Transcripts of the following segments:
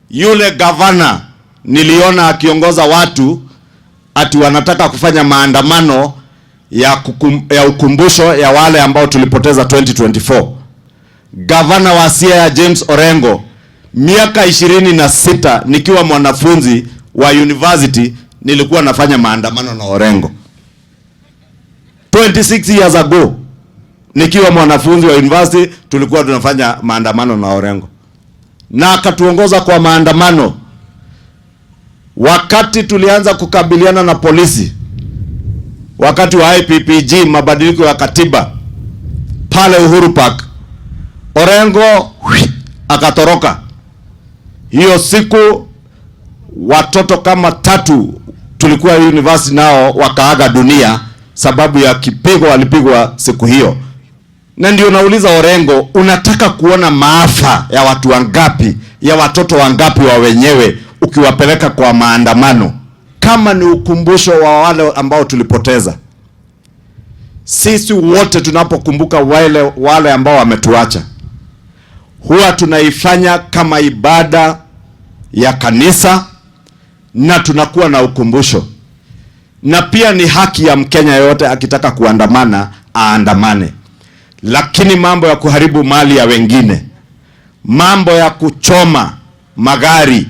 Yule gavana niliona akiongoza watu ati wanataka kufanya maandamano ya ukumbusho ya wale ambao tulipoteza 2024. Gavana wa Siaya James Orengo, miaka 26 nikiwa mwanafunzi wa university nilikuwa nafanya maandamano na Orengo. 26 years ago nikiwa mwanafunzi wa university tulikuwa tunafanya maandamano na Orengo, na akatuongoza kwa maandamano. Wakati tulianza kukabiliana na polisi, wakati wa IPPG, mabadiliko ya katiba pale Uhuru Park, Orengo akatoroka. Hiyo siku watoto kama 3 tulikuwa university nao wakaaga dunia sababu ya kipigo walipigwa siku hiyo. Na ndio nauliza Orengo, unataka kuona maafa ya watu wangapi, ya watoto wangapi wa wenyewe ukiwapeleka kwa maandamano? Kama ni ukumbusho wa wale ambao tulipoteza. Sisi wote tunapokumbuka wale ambao wametuacha, huwa tunaifanya kama ibada ya kanisa na tunakuwa na ukumbusho. Na pia ni haki ya Mkenya yote akitaka kuandamana aandamane. Lakini mambo ya kuharibu mali ya wengine, mambo ya kuchoma magari,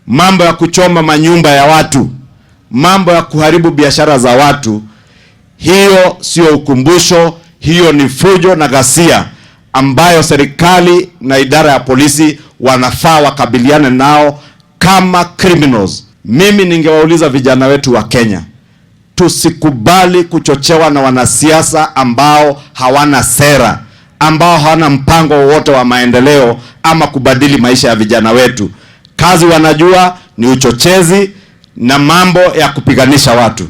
mambo ya kuchoma manyumba ya watu, mambo ya kuharibu biashara za watu, hiyo sio ukumbusho, hiyo ni fujo na ghasia ambayo serikali na idara ya polisi wanafaa wakabiliane nao kama criminals. Mimi ningewauliza vijana wetu wa Kenya, tusikubali kuchochewa na wanasiasa ambao hawana sera, ambao hawana mpango wowote wa maendeleo ama kubadili maisha ya vijana wetu. Kazi wanajua ni uchochezi na mambo ya kupiganisha watu.